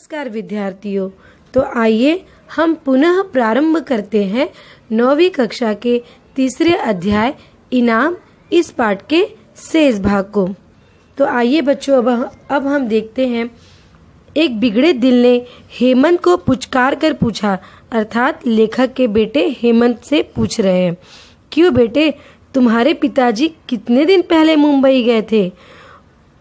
नमस्कार विद्यार्थियों। तो आइए हम पुनः प्रारंभ करते हैं 9वीं कक्षा के तीसरे अध्याय इनाम इस पाठ के शेष भाग को। तो आइए बच्चों, अब हम देखते हैं। एक बिगड़े दिल ने हेमंत को पुचकार कर पूछा, अर्थात लेखक के बेटे हेमंत से पूछ रहे हैं, क्यों बेटे, तुम्हारे पिताजी कितने दिन पहले मुंबई गए थे?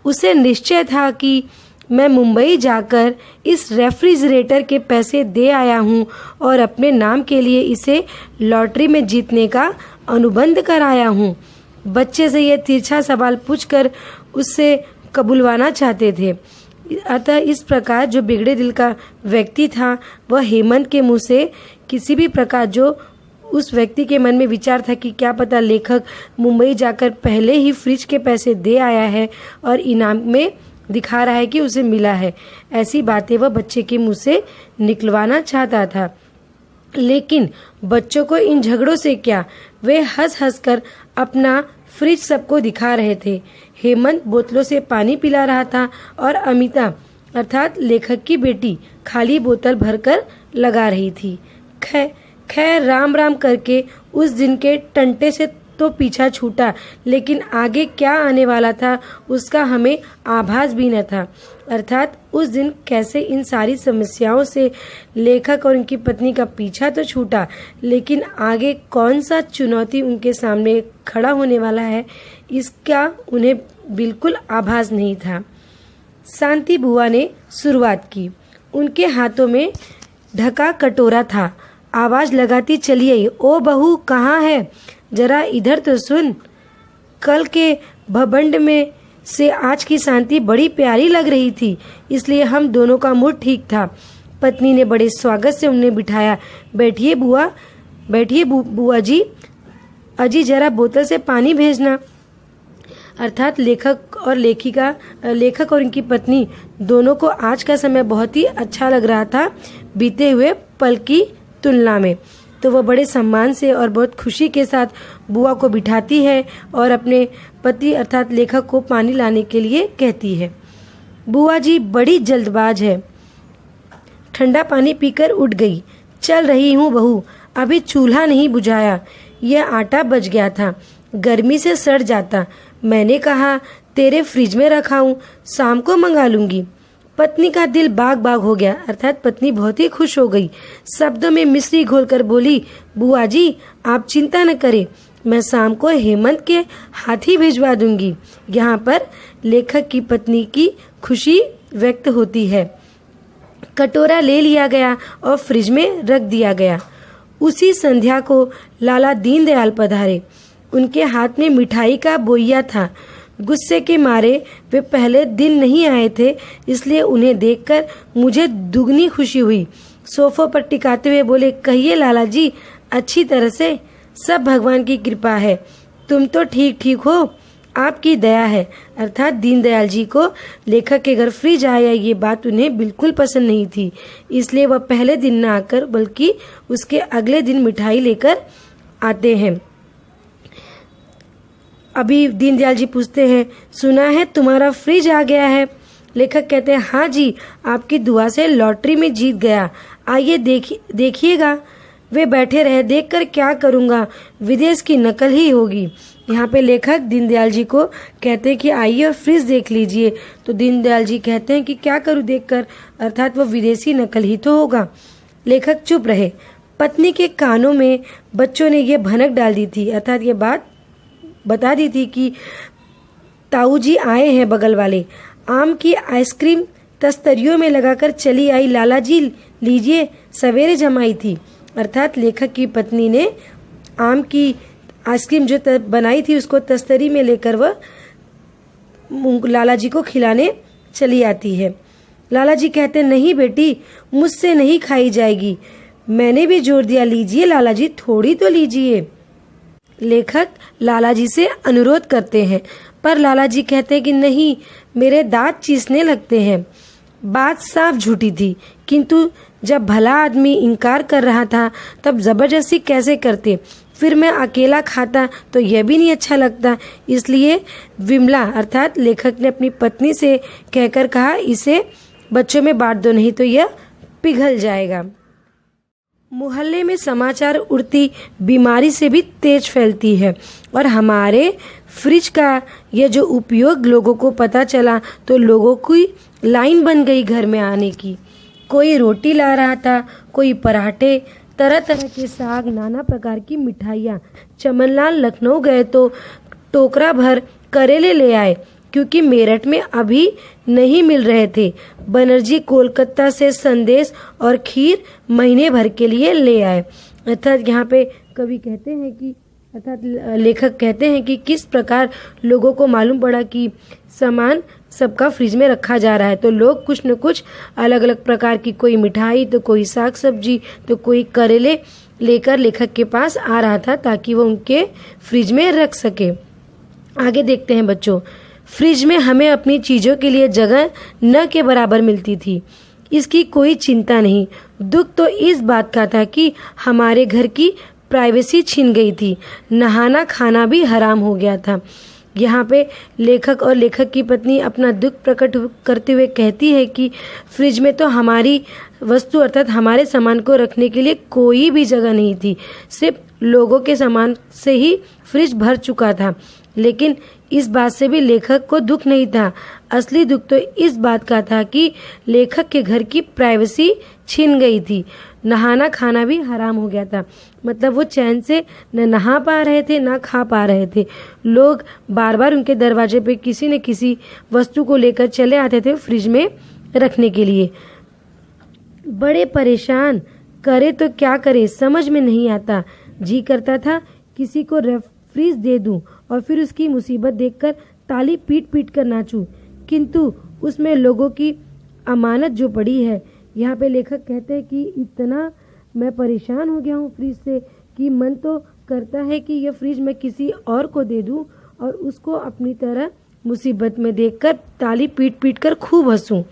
उसे निश्चय था कि मैं मुंबई जाकर इस रेफ्रिजरेटर के पैसे दे आया हूँ और अपने नाम के लिए इसे लॉटरी में जीतने का अनुबंध कराया हूँ। बच्चे से यह तिरछा सवाल पूछकर उससे कबूलवाना चाहते थे। अतः इस प्रकार जो बिगड़े दिल का व्यक्ति था वह हेमंत के मुँह से किसी भी प्रकार, जो उस व्यक्ति के मन में विचार था कि क्या पता लेखक मुंबई जाकर पहले ही फ्रिज के पैसे दे आया है और इनाम में दिखा रहा है कि उसे मिला है, ऐसी बातें वह बच्चे के मुंह से निकलवाना चाहता था। लेकिन बच्चों को इन झगड़ों से क्या, वे हंस हंस कर अपना फ्रिज सबको दिखा रहे थे। हेमंत बोतलों से पानी पिला रहा था और अमिता अर्थात लेखक की बेटी खाली बोतल भरकर लगा रही थी। खैर राम राम करके उस दिन के टंटे से तो पीछा छूटा, लेकिन आगे क्या आने वाला था उसका हमें आभास भी न था। अर्थात उस दिन कैसे इन सारी समस्याओं से लेखक और उनकी पत्नी का पीछा तो छूटा, लेकिन आगे कौन सा चुनौती उनके सामने खड़ा होने वाला है इसका उन्हें बिल्कुल आभास नहीं था। शांति बुआ ने शुरुआत की। उनके हाथों में ढका कटोरा था। आवाज लगाती चली आई, ओ बहू कहाँ है, जरा इधर तो सुन। कल के भबंड में से आज की शांति बड़ी प्यारी लग रही थी, इसलिए हम दोनों का मूड ठीक था। पत्नी ने बड़े स्वागत से उन्हें बिठाया। बैठिए बुआ, बैठिए बुआ जी। अजी जरा बोतल से पानी भेजना। अर्थात लेखक और उनकी पत्नी दोनों को आज का समय बहुत ही अच्छा लग रहा था बीते हुए पल की तुलना में। तो वह बड़े सम्मान से और बहुत खुशी के साथ बुआ को बिठाती है और अपने पति अर्थात लेखक को पानी लाने के लिए कहती है। बुआ जी बड़ी जल्दबाज है, ठंडा पानी पीकर उठ गई। चल रही हूँ बहू, अभी चूल्हा नहीं बुझाया, यह आटा बच गया था, गर्मी से सड़ जाता। मैंने कहा तेरे फ्रिज में रखा हूँ, शाम को मंगा लूंगी। पत्नी का दिल बाग बाग हो गया, अर्थात पत्नी बहुत ही खुश हो गई। शब्दों में मिश्री घोलकर बोली, बुआ जी आप चिंता न करें, मैं शाम को हेमंत के हाथ ही भिजवा दूंगी। यहाँ पर लेखक की पत्नी की खुशी व्यक्त होती है। कटोरा ले लिया गया और फ्रिज में रख दिया गया। उसी संध्या को लाला दीनदयाल पधारे। उनके हाथ में मिठाई का बोइया था। गुस्से के मारे वे पहले दिन नहीं आए थे, इसलिए उन्हें देखकर मुझे दुगनी खुशी हुई। सोफों पर टिकाते हुए बोले, कहिए लाला जी, अच्छी तरह से? सब भगवान की कृपा है, तुम तो ठीक हो, आपकी दया है। अर्थात दीनदयाल जी को लेखक के घर फ्रिज आया ये बात उन्हें बिल्कुल पसंद नहीं थी, इसलिए वह पहले दिन न आकर बल्कि उसके अगले दिन मिठाई लेकर आते हैं। अभी दीनदयाल जी पूछते हैं, सुना है तुम्हारा फ्रिज आ गया है? लेखक कहते हैं, हाँ जी, आपकी दुआ से लॉटरी में जीत गया, आइए देखिएगा। वे बैठे रहे, देखकर क्या करूँगा, विदेश की नकल ही होगी। यहाँ पे लेखक दीनदयाल जी को कहते हैं कि आइए और फ्रिज देख लीजिए। तो दीनदयाल जी कहते हैं कि क्या करूँ देखकर, अर्थात वो विदेशी नकल ही तो होगा। लेखक चुप रहे। पत्नी के कानों में बच्चों ने ये भनक डाल दी थी, अर्थात ये बात बता दी थी कि ताऊ जी आए हैं बगल वाले। आम की आइसक्रीम तस्तरियों में लगाकर चली आई, लाला जी लीजिए, सवेरे जमाई थी। अर्थात लेखक की पत्नी ने आम की आइसक्रीम जो बनाई थी उसको तस्तरी में लेकर वह लाला जी को खिलाने चली आती है। लाला जी कहते, नहीं बेटी, मुझसे नहीं खाई जाएगी। मैंने भी जोर दिया, लीजिए लाला जी, थोड़ी तो लीजिए। लेखक लाला जी से अनुरोध करते हैं, पर लाला जी कहते हैं कि नहीं, मेरे दांत चीसने लगते हैं। बात साफ झूठी थी, किंतु जब भला आदमी इनकार कर रहा था तब जबरदस्ती कैसे करते। फिर मैं अकेला खाता तो यह भी नहीं अच्छा लगता, इसलिए विमला अर्थात लेखक ने अपनी पत्नी से कहकर कहा, इसे बच्चों में बांट दो, नहीं तो यह पिघल जाएगा। मोहल्ले में समाचार उड़ती बीमारी से भी तेज फैलती है और हमारे फ्रिज का यह जो उपयोग लोगों को पता चला तो लोगों की लाइन बन गई घर में आने की। कोई रोटी ला रहा था, कोई पराठे, तरह तरह के साग, नाना प्रकार की मिठाइयाँ। चमनलाल लखनऊ गए तो टोकरा भर करेले ले आए क्योंकि मेरठ में अभी नहीं मिल रहे थे। बनर्जी कोलकाता से संदेश और खीर महीने भर के लिए ले आए। अर्थात यहाँ पे कवि कहते हैं कि लेखक कहते हैं कि किस प्रकार लोगों को मालूम पड़ा कि सामान सबका फ्रिज में रखा जा रहा है, तो लोग कुछ न कुछ अलग अलग प्रकार की, कोई मिठाई तो कोई साग सब्जी तो कोई करेले लेकर लेखक के पास आ रहा था ताकि वो उनके फ्रिज में रख सके। आगे देखते हैं बच्चों। फ्रिज में हमें अपनी चीज़ों के लिए जगह न के बराबर मिलती थी, इसकी कोई चिंता नहीं। दुख तो इस बात का था कि हमारे घर की प्राइवेसी छीन गई थी, नहाना खाना भी हराम हो गया था। यहाँ पे लेखक और लेखक की पत्नी अपना दुख प्रकट करते हुए कहती है कि फ्रिज में तो हमारी वस्तु अर्थात हमारे सामान को रखने के लिए कोई भी जगह नहीं थी, सिर्फ लोगों के सामान से ही फ्रिज भर चुका था। लेकिन इस बात से भी लेखक को दुख नहीं था। असली दुख तो इस बात का था कि लेखक के घर की प्राइवेसी छीन गई थी, नहाना खाना भी हराम हो गया था। मतलब वो चैन से न नहा पा रहे थे न खा पा रहे थे। लोग बार बार उनके दरवाजे पे किसी न किसी वस्तु को लेकर चले आते थे फ्रिज में रखने के लिए। बड़े परेशान, करे तो क्या करे समझ में नहीं आता। जी करता था किसी को फ्रिज दे दूं और फिर उसकी मुसीबत देखकर ताली पीट पीट कर नाचूं, किंतु उसमें लोगों की अमानत जो पड़ी है। यहाँ पे लेखक कहते हैं कि इतना मैं परेशान हो गया हूँ फ्रिज से कि मन तो करता है कि यह फ्रिज मैं किसी और को दे दूं और उसको अपनी तरह मुसीबत में देखकर ताली पीट पीट कर खूब हंसूं,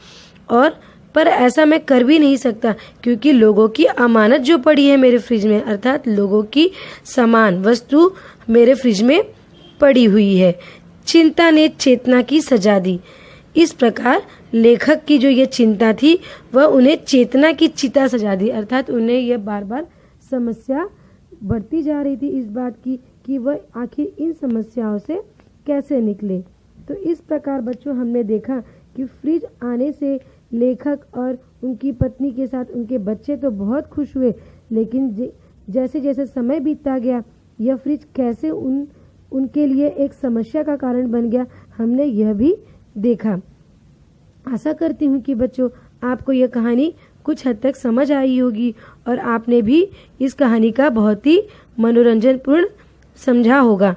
और पर ऐसा मैं कर भी नहीं सकता क्योंकि लोगों की अमानत जो पड़ी है मेरे फ्रिज में, अर्थात लोगों की सामान वस्तु मेरे फ्रिज में पड़ी हुई है। चिंता ने चेतना की सजा दी। इस प्रकार लेखक की जो ये चिंता थी वह उन्हें चेतना की चिता सजा दी, अर्थात उन्हें यह बार बार समस्या बढ़ती जा रही थी इस बात की कि वह आखिर इन समस्याओं से कैसे निकले। तो इस प्रकार बच्चों हमने देखा कि फ्रिज आने से लेखक और उनकी पत्नी के साथ उनके बच्चे तो बहुत खुश हुए, लेकिन जैसे जैसे समय बीतता गया यह फ्रिज कैसे उनके लिए एक समस्या का कारण बन गया, हमने यह भी देखा। आशा करती हूँ कि बच्चों आपको यह कहानी कुछ हद तक समझ आई होगी और आपने भी इस कहानी का बहुत ही मनोरंजनपूर्ण समझा होगा।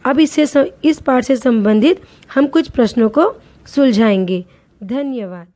अब इस पाठ से संबंधित हम कुछ प्रश्नों को सुलझाएंगे। धन्यवाद।